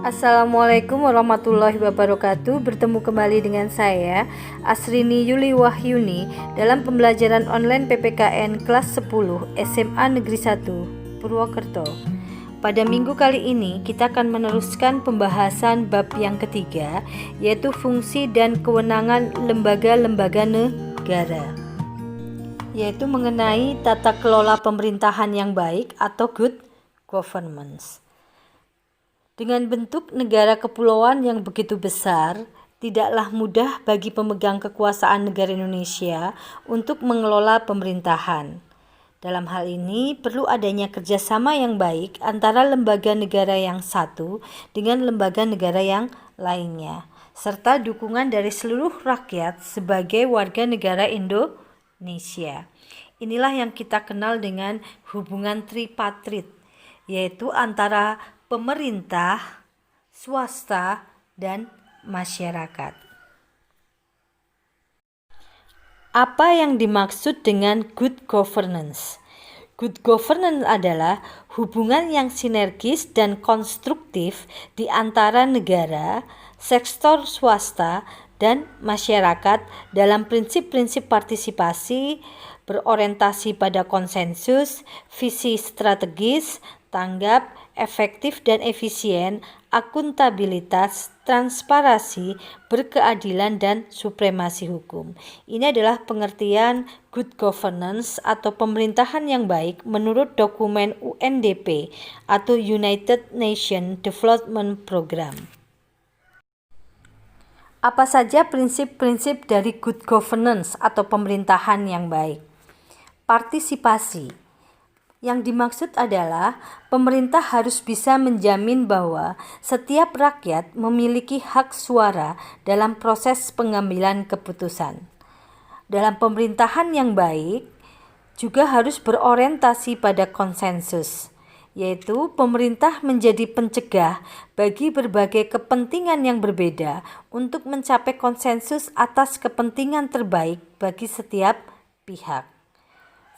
Assalamualaikum warahmatullahi wabarakatuh. Bertemu kembali dengan saya Asrini Yuli Wahyuni dalam pembelajaran online PPKN kelas 10 SMA Negeri 1 Purwokerto. Pada minggu kali ini kita akan meneruskan pembahasan bab yang ketiga, yaitu fungsi dan kewenangan lembaga-lembaga negara, yaitu mengenai tata kelola pemerintahan yang baik atau good governance. Dengan bentuk negara kepulauan yang begitu besar, tidaklah mudah bagi pemegang kekuasaan negara Indonesia untuk mengelola pemerintahan. Dalam hal ini, perlu adanya kerjasama yang baik antara lembaga negara yang satu dengan lembaga negara yang lainnya, serta dukungan dari seluruh rakyat sebagai warga negara Indonesia. Inilah yang kita kenal dengan hubungan tripatrit, yaitu antara pemerintah, swasta, dan masyarakat. Apa yang dimaksud dengan good governance? Good governance adalah hubungan yang sinergis dan konstruktif di antara negara, sektor swasta, dan masyarakat dalam prinsip-prinsip partisipasi, berorientasi pada konsensus, visi strategis, tanggap, efektif dan efisien, akuntabilitas, transparansi, berkeadilan, dan supremasi hukum. Ini adalah pengertian good governance atau pemerintahan yang baik menurut dokumen UNDP atau United Nations Development Program. Apa saja prinsip-prinsip dari good governance atau pemerintahan yang baik? Partisipasi. Yang dimaksud adalah pemerintah harus bisa menjamin bahwa setiap rakyat memiliki hak suara dalam proses pengambilan keputusan. Dalam pemerintahan yang baik juga harus berorientasi pada konsensus, yaitu pemerintah menjadi pencegah bagi berbagai kepentingan yang berbeda untuk mencapai konsensus atas kepentingan terbaik bagi setiap pihak.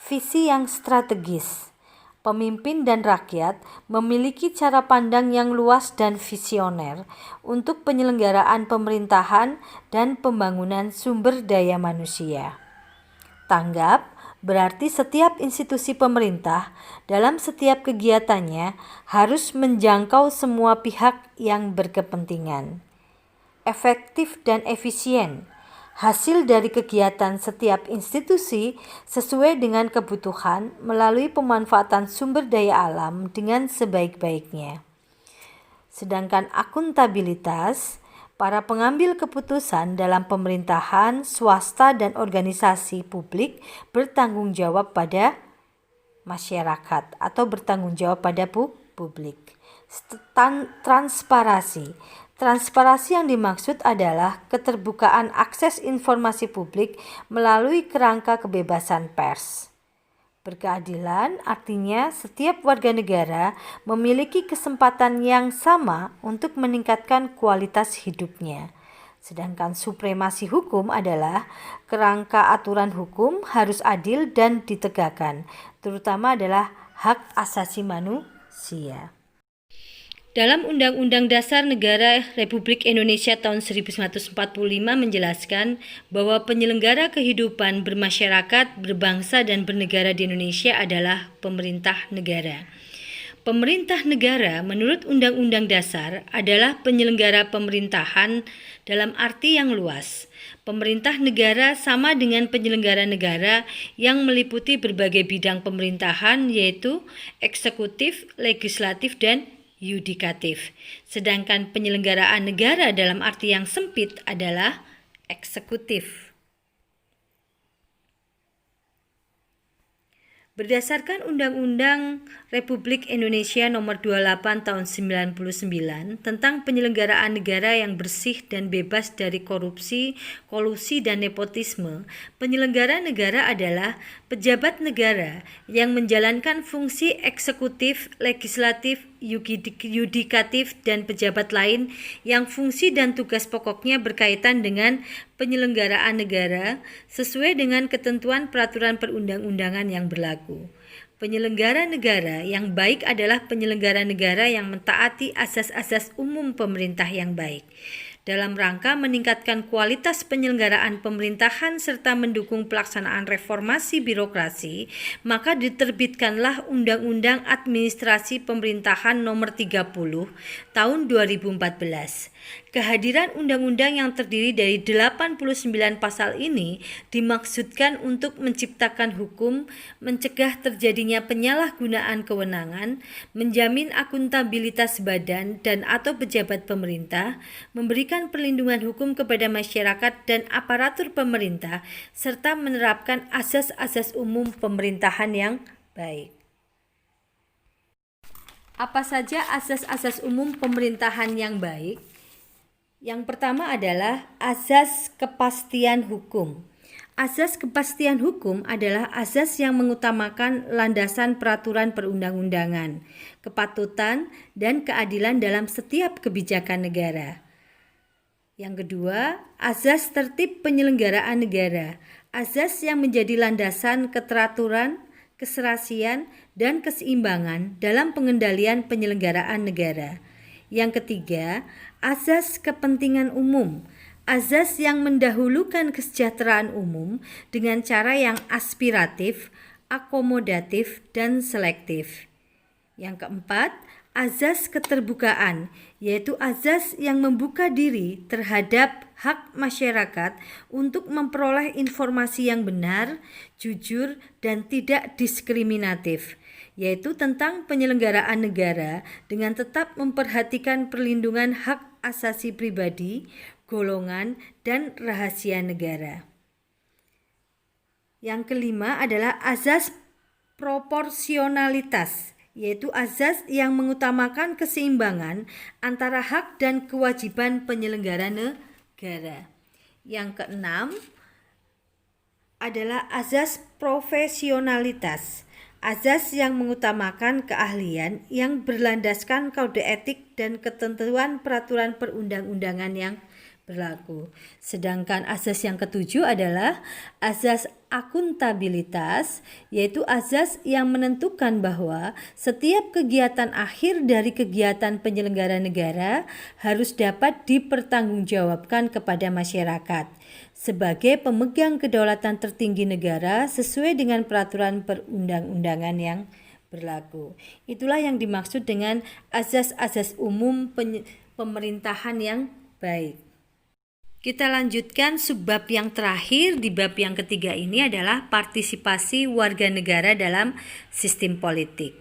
Visi yang strategis. Pemimpin dan rakyat memiliki cara pandang yang luas dan visioner untuk penyelenggaraan pemerintahan dan pembangunan sumber daya manusia. Tanggap berarti setiap institusi pemerintah dalam setiap kegiatannya harus menjangkau semua pihak yang berkepentingan. Efektif dan efisien. Hasil dari kegiatan setiap institusi sesuai dengan kebutuhan melalui pemanfaatan sumber daya alam dengan sebaik-baiknya. Sedangkan akuntabilitas, para pengambil keputusan dalam pemerintahan, swasta, dan organisasi publik bertanggung jawab pada masyarakat atau bertanggung jawab pada publik. Transparansi. Transparansi yang dimaksud adalah keterbukaan akses informasi publik melalui kerangka kebebasan pers. Berkeadilan artinya setiap warga negara memiliki kesempatan yang sama untuk meningkatkan kualitas hidupnya. Sedangkan supremasi hukum adalah kerangka aturan hukum harus adil dan ditegakkan, terutama adalah hak asasi manusia. Dalam Undang-Undang Dasar Negara Republik Indonesia tahun 1945 menjelaskan bahwa penyelenggara kehidupan bermasyarakat, berbangsa, dan bernegara di Indonesia adalah pemerintah negara. Pemerintah negara menurut Undang-Undang Dasar adalah penyelenggara pemerintahan dalam arti yang luas. Pemerintah negara sama dengan penyelenggara negara yang meliputi berbagai bidang pemerintahan yaitu eksekutif, legislatif, dan yudikatif. Sedangkan penyelenggaraan negara dalam arti yang sempit adalah eksekutif. Berdasarkan Undang-Undang Republik Indonesia Nomor 28 Tahun 99 tentang penyelenggaraan negara yang bersih dan bebas dari korupsi, kolusi, dan nepotisme, penyelenggara negara adalah pejabat negara yang menjalankan fungsi eksekutif, legislatif, yudikatif, dan pejabat lain yang fungsi dan tugas pokoknya berkaitan dengan penyelenggaraan negara sesuai dengan ketentuan peraturan perundang-undangan yang berlaku. Penyelenggara negara yang baik adalah penyelenggara negara yang mentaati asas-asas umum pemerintah yang baik. Dalam rangka meningkatkan kualitas penyelenggaraan pemerintahan serta mendukung pelaksanaan reformasi birokrasi, maka diterbitkanlah Undang-Undang Administrasi Pemerintahan Nomor 30 Tahun 2014. Kehadiran undang-undang yang terdiri dari 89 pasal ini dimaksudkan untuk menciptakan hukum, mencegah terjadinya penyalahgunaan kewenangan, menjamin akuntabilitas badan dan atau pejabat pemerintah, memberikan perlindungan hukum kepada masyarakat dan aparatur pemerintah, serta menerapkan asas-asas umum pemerintahan yang baik. Apa saja asas-asas umum pemerintahan yang baik? Yang pertama adalah azas kepastian hukum. Azas kepastian hukum adalah azas yang mengutamakan landasan peraturan perundang-undangan, kepatutan, dan keadilan dalam setiap kebijakan negara. Yang kedua, azas tertib penyelenggaraan negara. Azas yang menjadi landasan keteraturan, keserasian, dan keseimbangan dalam pengendalian penyelenggaraan negara. Yang ketiga, azas kepentingan umum. Azas yang mendahulukan kesejahteraan umum dengan cara yang aspiratif, akomodatif, dan selektif. Yang keempat, azas keterbukaan, yaitu azas yang membuka diri terhadap hak masyarakat untuk memperoleh informasi yang benar, jujur, dan tidak diskriminatif, yaitu tentang penyelenggaraan negara dengan tetap memperhatikan perlindungan hak asasi pribadi, golongan, dan rahasia negara. Yang kelima adalah azas proporsionalitas, yaitu azas yang mengutamakan keseimbangan antara hak dan kewajiban penyelenggara negara. Yang keenam adalah azas profesionalitas, azas yang mengutamakan keahlian yang berlandaskan kode etik dan ketentuan peraturan perundang-undangan yang berlaku. Sedangkan azas yang ketujuh adalah azas akuntabilitas, yaitu azas yang menentukan bahwa setiap kegiatan akhir dari kegiatan penyelenggara negara harus dapat dipertanggungjawabkan kepada masyarakat sebagai pemegang kedaulatan tertinggi negara sesuai dengan peraturan perundang-undangan yang berlaku. Itulah yang dimaksud dengan azas-azas umum pemerintahan yang baik. Kita lanjutkan subbab yang terakhir di bab yang ketiga ini adalah partisipasi warga negara dalam sistem politik.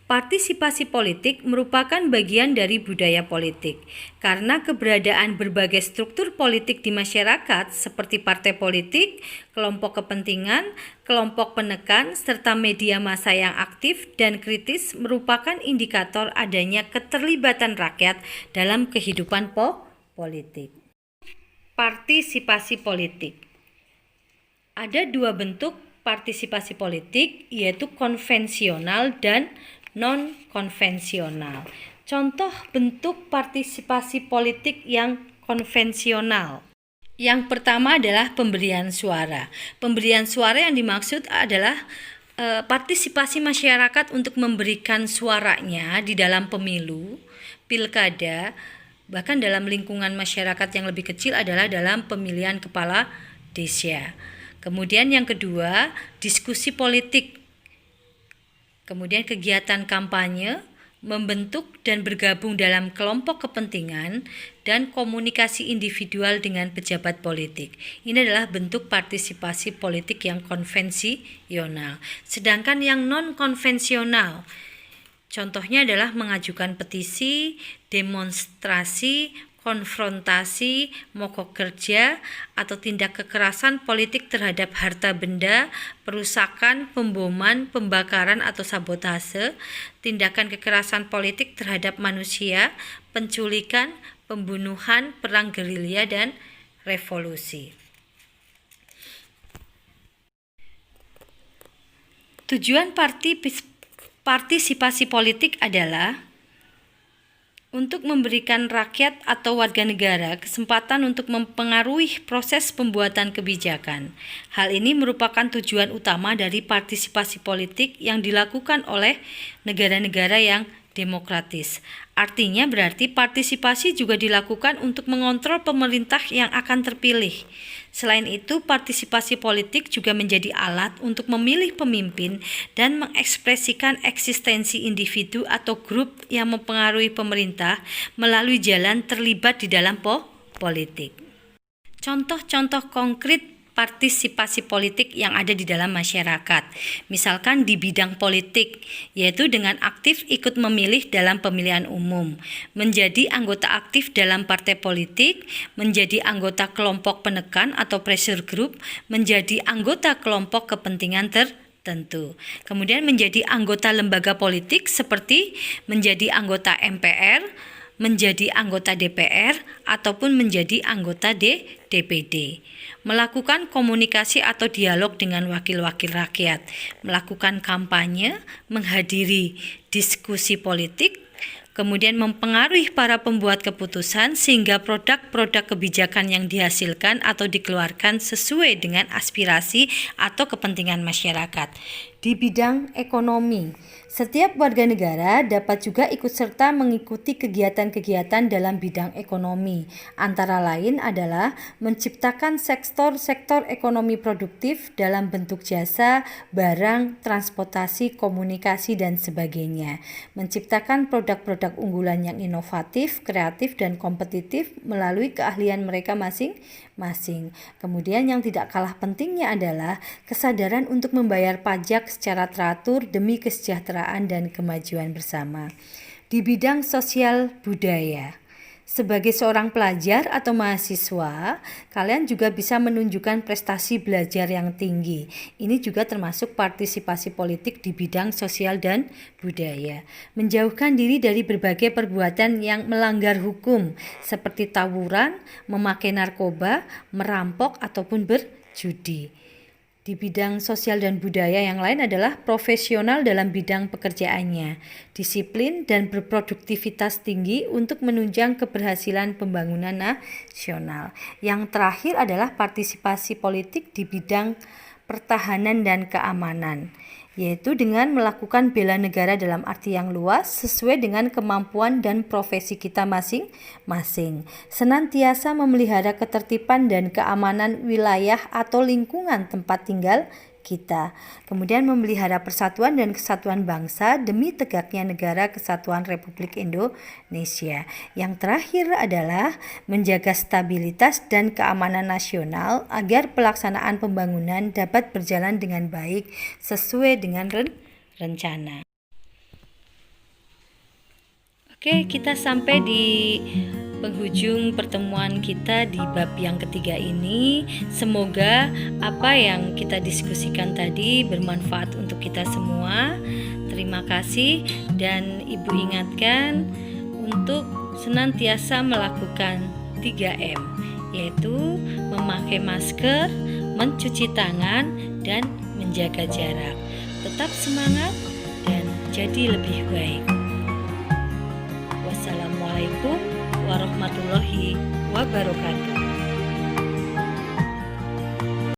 Partisipasi politik merupakan bagian dari budaya politik karena keberadaan berbagai struktur politik di masyarakat seperti partai politik, kelompok kepentingan, kelompok penekan, serta media massa yang aktif dan kritis merupakan indikator adanya keterlibatan rakyat dalam kehidupan politik. Partisipasi politik. Ada dua bentuk partisipasi politik, yaitu konvensional dan non-konvensional. Contoh bentuk partisipasi politik yang konvensional. Yang pertama adalah pemberian suara. Pemberian suara yang dimaksud adalah partisipasi masyarakat untuk memberikan suaranya di dalam pemilu, pilkada, bahkan dalam lingkungan masyarakat yang lebih kecil adalah dalam pemilihan kepala desa. Kemudian yang kedua, diskusi politik. Kemudian kegiatan kampanye, membentuk dan bergabung dalam kelompok kepentingan, dan komunikasi individual dengan pejabat politik. Ini adalah bentuk partisipasi politik yang konvensional. Sedangkan yang non-konvensional, contohnya adalah mengajukan petisi, demonstrasi, konfrontasi, mogok kerja, atau tindak kekerasan politik terhadap harta benda, perusakan, pemboman, pembakaran atau sabotase, tindakan kekerasan politik terhadap manusia, penculikan, pembunuhan, perang gerilya, dan revolusi. Tujuan partisipasi politik adalah untuk memberikan rakyat atau warga negara kesempatan untuk mempengaruhi proses pembuatan kebijakan. Hal ini merupakan tujuan utama dari partisipasi politik yang dilakukan oleh negara-negara yang demokratis. Artinya berarti partisipasi juga dilakukan untuk mengontrol pemerintah yang akan terpilih. Selain itu, partisipasi politik juga menjadi alat untuk memilih pemimpin dan mengekspresikan eksistensi individu atau grup yang mempengaruhi pemerintah melalui jalan terlibat di dalam politik. Contoh-contoh konkret partisipasi politik yang ada di dalam masyarakat, misalkan di bidang politik, yaitu dengan aktif ikut memilih dalam pemilihan umum, menjadi anggota aktif dalam partai politik, menjadi anggota kelompok penekan atau pressure group, menjadi anggota kelompok kepentingan tertentu. Kemudian menjadi anggota lembaga politik seperti menjadi anggota MPR, menjadi anggota DPR, ataupun menjadi anggota DPD. Melakukan komunikasi atau dialog dengan wakil-wakil rakyat, melakukan kampanye, menghadiri diskusi politik, kemudian mempengaruhi para pembuat keputusan sehingga produk-produk kebijakan yang dihasilkan atau dikeluarkan sesuai dengan aspirasi atau kepentingan masyarakat. Di bidang ekonomi, setiap warga negara dapat juga ikut serta mengikuti kegiatan-kegiatan dalam bidang ekonomi. Antara lain adalah menciptakan sektor-sektor ekonomi produktif dalam bentuk jasa, barang, transportasi, komunikasi, dan sebagainya. Menciptakan produk-produk unggulan yang inovatif, kreatif, dan kompetitif melalui keahlian mereka masing-masing. Kemudian yang tidak kalah pentingnya adalah kesadaran untuk membayar pajak secara teratur demi kesejahteraan dan kemajuan bersama. Di bidang sosial budaya, sebagai seorang pelajar atau mahasiswa, kalian juga bisa menunjukkan prestasi belajar yang tinggi. Ini juga termasuk partisipasi politik di bidang sosial dan budaya. Menjauhkan diri dari berbagai perbuatan yang melanggar hukum, seperti tawuran, memakai narkoba, merampok, ataupun berjudi. Di bidang sosial dan budaya yang lain adalah profesional dalam bidang pekerjaannya, disiplin dan berproduktivitas tinggi untuk menunjang keberhasilan pembangunan nasional. Yang terakhir adalah partisipasi politik di bidang pertahanan dan keamanan, yaitu dengan melakukan bela negara dalam arti yang luas sesuai dengan kemampuan dan profesi kita masing-masing. Senantiasa memelihara ketertiban dan keamanan wilayah atau lingkungan tempat tinggal kita. Kemudian memelihara persatuan dan kesatuan bangsa demi tegaknya negara kesatuan Republik Indonesia. Yang terakhir adalah menjaga stabilitas dan keamanan nasional agar pelaksanaan pembangunan dapat berjalan dengan baik sesuai dengan rencana. Oke, kita sampai di penghujung pertemuan kita di bab yang ketiga ini. Semoga apa yang kita diskusikan tadi bermanfaat untuk kita semua. Terima kasih, dan Ibu ingatkan untuk senantiasa melakukan 3M, yaitu memakai masker, mencuci tangan, dan menjaga jarak. Tetap semangat dan jadi lebih baik. Wassalamualaikum warahmatullahi wabarakatuh.